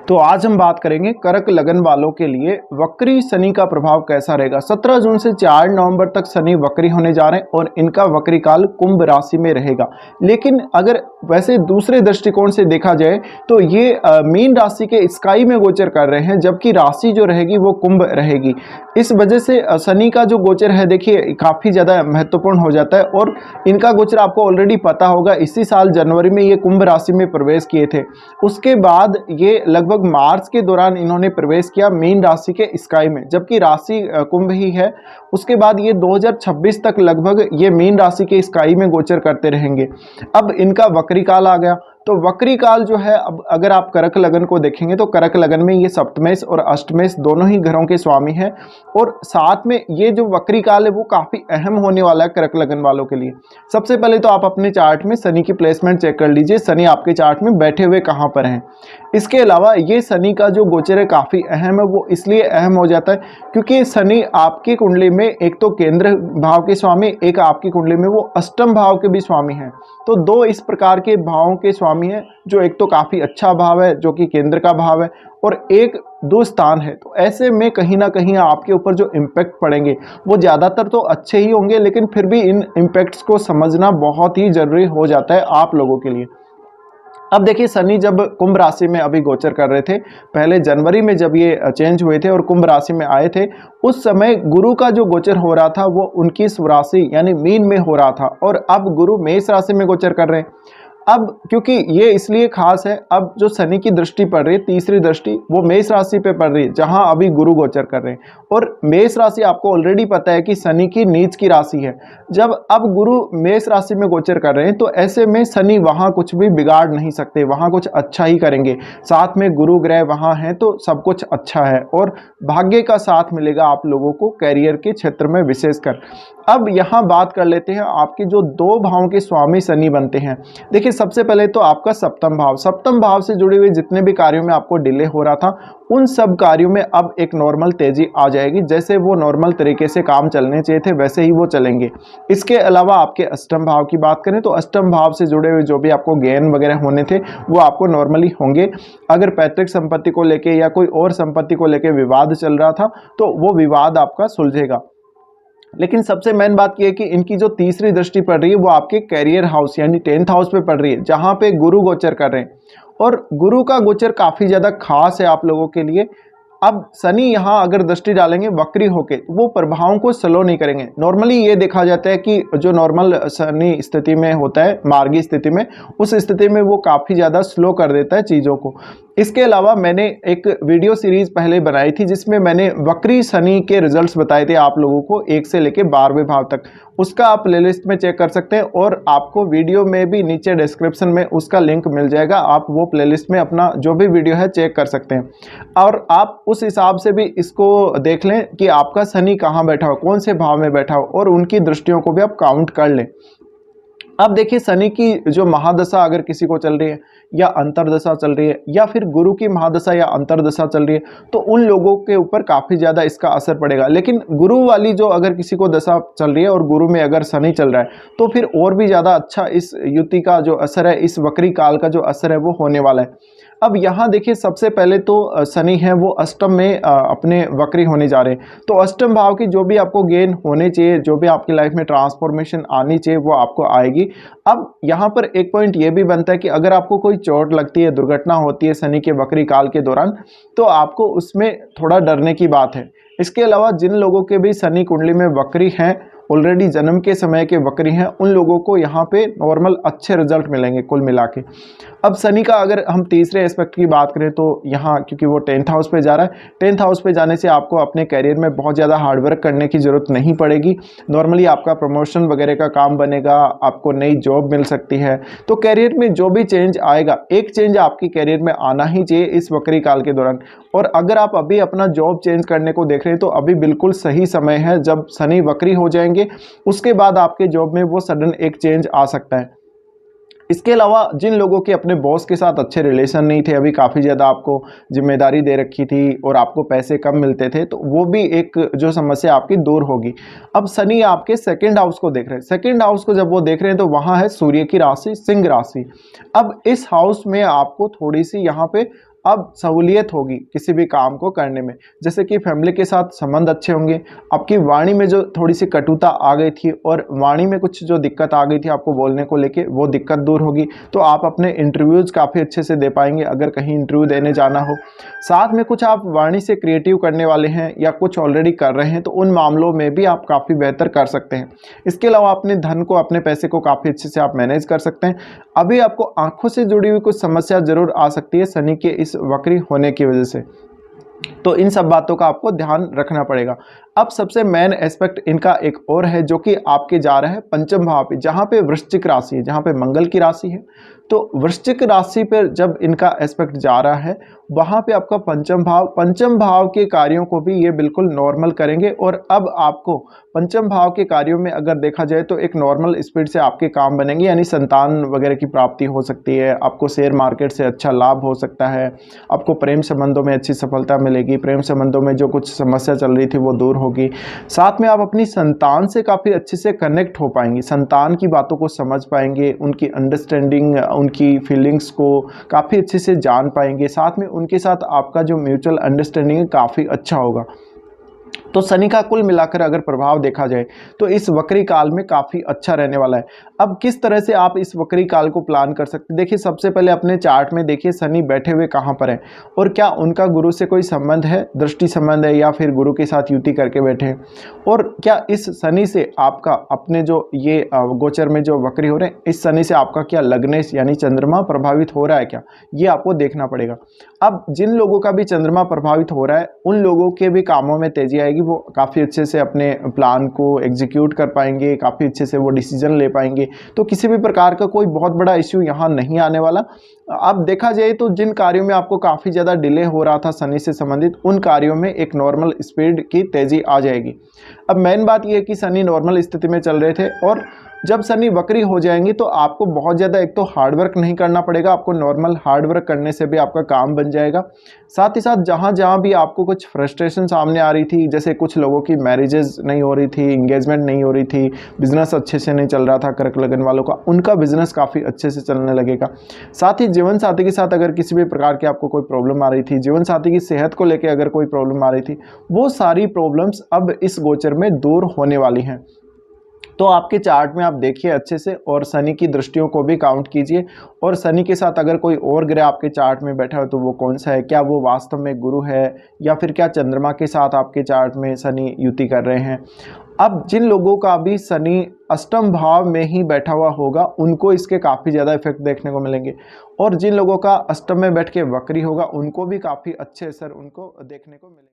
तो आज हम बात करेंगे कर्क लगन वालों के लिए वक्री शनि का प्रभाव कैसा रहेगा। 17 जून से 4 नवंबर तक शनि वक्री होने जा रहे हैं और इनका वक्री काल कुंभ राशि में रहेगा। लेकिन अगर वैसे दूसरे दृष्टिकोण से देखा जाए तो ये मीन राशि के स्काई में गोचर कर रहे हैं, जबकि राशि जो रहेगी वो कुंभ रहेगी। इस वजह से शनि का जो गोचर है देखिए काफ़ी ज़्यादा महत्वपूर्ण हो जाता है। और इनका गोचर आपको ऑलरेडी पता होगा, इसी साल जनवरी में ये कुंभ राशि में प्रवेश किए थे। उसके बाद ये लगभग मार्च के दौरान इन्होंने प्रवेश किया मीन राशि के स्काई में, जबकि राशि कुंभ ही है। उसके बाद ये 2026 तक लगभग ये मीन राशि के स्काई में गोचर करते रहेंगे। अब इनका वक्री काल आ गया, तो वक्री काल जो है, अब अगर आप कर्क लगन को देखेंगे तो कर्क लगन में ये सप्तमेश और अष्टमेश दोनों ही घरों के स्वामी हैं। और साथ में ये जो वक्री काल है वो काफ़ी अहम होने वाला है कर्क लगन वालों के लिए। सबसे पहले तो आप अपने चार्ट में शनि की प्लेसमेंट चेक कर लीजिए, शनि आपके चार्ट में बैठे हुए कहाँ पर हैं। इसके अलावा ये शनि का जो गोचर है काफ़ी अहम है। वो इसलिए अहम हो जाता है क्योंकि शनि आपकी कुंडली में एक तो केंद्र भाव के स्वामी, एक आपकी कुंडली में वो अष्टम भाव के भी स्वामी हैं। तो दो इस प्रकार के भावों के स्वामी हैं, जो एक तो काफ़ी अच्छा भाव है जो कि केंद्र का भाव है और एक दुस्थान है। तो ऐसे में कहीं ना कहीं आपके ऊपर जो इम्पैक्ट पड़ेंगे वो ज़्यादातर तो अच्छे ही होंगे, लेकिन फिर भी इन इम्पैक्ट्स को समझना बहुत ही ज़रूरी हो जाता है आप लोगों के लिए। अब देखिए, शनि जब कुंभ राशि में अभी गोचर कर रहे थे, पहले जनवरी में जब ये चेंज हुए थे और कुंभ राशि में आए थे, उस समय गुरु का जो गोचर हो रहा था वो उनकी स्वराशि यानी मीन में हो रहा था और अब गुरु मेष राशि में गोचर कर रहे हैं। अब क्योंकि ये इसलिए खास है, अब जो शनि की दृष्टि पड़ रही है, तीसरी दृष्टि, वो मेष राशि पे पड़ रही है जहां अभी गुरु गोचर कर रहे हैं। और मेष राशि आपको ऑलरेडी पता है कि शनि की नीच की राशि है। जब अब गुरु मेष राशि में गोचर कर रहे हैं तो ऐसे में शनि वहां कुछ भी बिगाड़ नहीं सकते, वहां कुछ अच्छा ही करेंगे। साथ में गुरु ग्रह वहां है तो सब कुछ अच्छा है और भाग्य का साथ मिलेगा आप लोगों को कैरियर के क्षेत्र में विशेषकर। अब यहाँ बात कर लेते हैं आपके जो दो भावों के स्वामी शनि बनते हैं। देखिए, सबसे पहले तो आपका सप्तम भाव से जुड़े हुए जितने भी कार्यों में आपको डिले हो रहा था, उन सब कार्यों में अब एक नॉर्मल तेजी आ जाएगी। जैसे वो नॉर्मल तरीके से काम चलने चाहिए थे वैसे ही वो चलेंगे। इसके अलावा आपके अष्टम भाव की बात करें तो अष्टम भाव से जुड़े हुए जो भी आपको गेन वगैरह होने थे वो आपको नॉर्मली होंगे। अगर पैतृक संपत्ति को लेके या कोई और संपत्ति को लेके विवाद चल रहा था तो वो विवाद आपका सुलझेगा। लेकिन सबसे मेन बात यह है कि इनकी जो तीसरी दृष्टि पड़ रही है वो आपके कैरियर हाउस यानी 10th हाउस पे पड़ रही है, जहां पे गुरु गोचर कर रहे हैं। और गुरु का गोचर काफ़ी ज़्यादा खास है आप लोगों के लिए। अब शनि यहाँ अगर दृष्टि डालेंगे वक्री होके, वो प्रभावों को स्लो नहीं करेंगे। नॉर्मली ये देखा जाता है कि जो नॉर्मल शनि स्थिति में होता है, मार्गी स्थिति में, उस स्थिति में वो काफ़ी ज़्यादा स्लो कर देता है चीज़ों को। इसके अलावा मैंने एक वीडियो सीरीज पहले बनाई थी जिसमें मैंने वक्री शनि के रिजल्ट्स बताए थे आप लोगों को 1 से लेके 12वें भाव तक। उसका आप प्लेलिस्ट में चेक कर सकते हैं और आपको वीडियो में भी नीचे डिस्क्रिप्शन में उसका लिंक मिल जाएगा। आप वो प्लेलिस्ट में अपना जो भी वीडियो है चेक कर सकते हैं और आप उस हिसाब से भी इसको देख लें कि आपका शनि कहाँ बैठा हो, कौन से भाव में बैठा हो, और उनकी दृष्टियों को भी आप काउंट कर लें। अब देखिए, शनि की जो महादशा अगर किसी को चल रही है या अंतरदशा चल रही है या फिर गुरु की महादशा या अंतरदशा चल रही है तो उन लोगों के ऊपर काफ़ी ज़्यादा इसका असर पड़ेगा। लेकिन गुरु वाली जो अगर किसी को दशा चल रही है और गुरु में अगर शनि चल रहा है तो फिर और भी ज़्यादा अच्छा इस युति का जो असर है, इस वक्री काल का जो असर है वो होने वाला है। अब यहाँ देखिए, सबसे पहले तो शनि है वो अष्टम में अपने वक्री होने जा रहे हैं। तो अष्टम भाव की जो भी आपको गेन होने चाहिए, जो भी आपकी लाइफ में ट्रांसफॉर्मेशन आनी चाहिए वो आपको आएगी। अब यहाँ पर एक पॉइंट ये भी बनता है कि अगर आपको कोई चोट लगती है, दुर्घटना होती है शनि के वक्री काल के दौरान, तो आपको उसमें थोड़ा डरने की बात है। इसके अलावा जिन लोगों के भी शनि कुंडली में वक्री हैं, ऑलरेडी जन्म के समय के वक्री हैं, उन लोगों को यहाँ पे नॉर्मल अच्छे रिजल्ट मिलेंगे कुल मिला के। अब शनि का अगर हम तीसरे एस्पेक्ट की बात करें तो यहाँ क्योंकि वो 10th हाउस पे जा रहा है, 10th हाउस पे जाने से आपको अपने कैरियर में बहुत ज़्यादा हार्डवर्क करने की ज़रूरत नहीं पड़ेगी। नॉर्मली आपका प्रमोशन वगैरह का काम बनेगा, आपको नई जॉब मिल सकती है। तो कैरियर में जो भी चेंज आएगा, एक चेंज आपकी कैरियर में आना ही चाहिए इस वक्री काल के दौरान। और अगर आप अभी अपना जॉब चेंज करने को देख रहे हैं तो अभी बिल्कुल सही समय है। जब शनि वक्री हो जाएंगे उसके बाद आपके जॉब में वो सडन एक चेंज आ सकता है। इसके अलावा जिन लोगों के अपने बॉस के साथ अच्छे रिलेशन नहीं थे, अभी काफ़ी ज़्यादा आपको जिम्मेदारी दे रखी थी और आपको पैसे कम मिलते थे, तो वो भी एक जो समस्या आपकी दूर होगी। अब शनि आपके 2nd हाउस को देख रहे हैं। 2nd हाउस को जब वो देख रहे हैं तो वहाँ है सूर्य की राशि सिंह राशि। अब इस हाउस में आपको थोड़ी सी यहाँ पे अब सहूलियत होगी किसी भी काम को करने में। जैसे कि फैमिली के साथ संबंध अच्छे होंगे, आपकी वाणी में जो थोड़ी सी कटुता आ गई थी और वाणी में कुछ जो दिक्कत आ गई थी आपको बोलने को लेके, वो दिक्कत दूर होगी। तो आप अपने इंटरव्यूज़ काफ़ी अच्छे से दे पाएंगे अगर कहीं इंटरव्यू देने जाना हो। साथ में कुछ आप वाणी से क्रिएटिव करने वाले हैं या कुछ ऑलरेडी कर रहे हैं तो उन मामलों में भी आप काफ़ी बेहतर कर सकते हैं। इसके अलावा अपने धन को, अपने पैसे को काफ़ी अच्छे से आप मैनेज कर सकते हैं। अभी आपको आंखों से जुड़ी हुई कुछ समस्या ज़रूर आ सकती है शनि के इस वक्री होने की वजह से, तो इन सब बातों का आपको ध्यान रखना पड़ेगा। अब सबसे मेन एस्पेक्ट इनका एक और है जो कि आपके जा रहा है पंचम भाव पे, जहाँ पे वृश्चिक राशि है, जहाँ पे मंगल की राशि है। तो वृश्चिक राशि पर जब इनका एस्पेक्ट जा रहा है वहाँ पे आपका पंचम भाव के कार्यों को भी ये बिल्कुल नॉर्मल करेंगे। और अब आपको पंचम भाव के कार्यों में अगर देखा जाए तो एक नॉर्मल स्पीड से आपके काम बनेंगे, यानी संतान वगैरह की प्राप्ति हो सकती है, आपको शेयर मार्केट से अच्छा लाभ हो सकता है, आपको प्रेम संबंधों में अच्छी सफलता मिलेगी, प्रेम संबंधों में जो कुछ समस्या चल रही थी वो दूर होगी। साथ में आप अपनी संतान से काफ़ी अच्छे से कनेक्ट हो पाएंगे, संतान की बातों को समझ पाएंगे, उनकी अंडरस्टैंडिंग, उनकी फीलिंग्स को काफ़ी अच्छे से जान पाएंगे। साथ में उनके साथ आपका जो म्यूचुअल अंडरस्टैंडिंग है काफ़ी अच्छा होगा। तो शनि का कुल मिलाकर अगर प्रभाव देखा जाए तो इस वक्री काल में काफ़ी अच्छा रहने वाला है। अब किस तरह से आप इस वक्री काल को प्लान कर सकते हैं, देखिए सबसे पहले अपने चार्ट में देखिए शनि बैठे हुए कहाँ पर हैं और क्या उनका गुरु से कोई संबंध है, दृष्टि संबंध है, या फिर गुरु के साथ युति करके बैठे हैं। और क्या इस शनि से आपका अपने जो ये गोचर में जो वक्री हो रहे हैं, इस शनि से आपका क्या लग्नेश यानी चंद्रमा प्रभावित हो रहा है क्या, ये आपको देखना पड़ेगा। अब जिन लोगों का भी चंद्रमा प्रभावित हो रहा है उन लोगों के भी कामों में तेजी आएगी, वो काफ़ी अच्छे से अपने प्लान को एग्जीक्यूट कर पाएंगे, काफ़ी अच्छे से वो डिसीजन ले पाएंगे। तो किसी भी प्रकार का कोई बहुत बड़ा इश्यू यहाँ नहीं आने वाला। अब देखा जाए तो जिन कार्यों में आपको काफ़ी ज़्यादा डिले हो रहा था शनि से संबंधित, उन कार्यों में एक नॉर्मल स्पीड की तेज़ी आ जाएगी। अब मेन बात यह है कि शनि नॉर्मल स्थिति में चल रहे थे और जब शनि वक्री हो जाएंगे तो आपको बहुत ज़्यादा एक तो हार्डवर्क नहीं करना पड़ेगा, आपको नॉर्मल हार्डवर्क करने से भी आपका काम बन जाएगा। साथ ही साथ जहाँ जहाँ भी आपको कुछ फ्रस्ट्रेशन सामने आ रही थी, जैसे कुछ लोगों की मैरिजेस नहीं हो रही थी, इंगेजमेंट नहीं हो रही थी, बिजनेस अच्छे से नहीं चल रहा था कर्क लगन वालों का, उनका बिजनेस काफ़ी अच्छे से चलने लगेगा। साथ ही जीवन साथी के साथ अगर किसी भी प्रकार की आपको कोई प्रॉब्लम आ रही थी, जीवन साथी की सेहत को लेकर अगर कोई प्रॉब्लम आ रही थी, वो सारी प्रॉब्लम्स अब इस गोचर में दूर होने वाली हैं। तो आपके चार्ट में आप देखिए अच्छे से और शनि की दृष्टियों को भी काउंट कीजिए। और शनि के साथ अगर कोई और ग्रह आपके चार्ट में बैठा हो तो वो कौन सा है, क्या वो वास्तव में गुरु है या फिर क्या चंद्रमा के साथ आपके चार्ट में शनि युति कर रहे हैं। अब जिन लोगों का भी शनि अष्टम भाव में ही बैठा हुआ होगा उनको इसके काफ़ी ज़्यादा इफेक्ट देखने को मिलेंगे, और जिन लोगों का अष्टम में बैठ के वक्री होगा उनको भी काफ़ी अच्छे असर उनको देखने को मिलेंगे।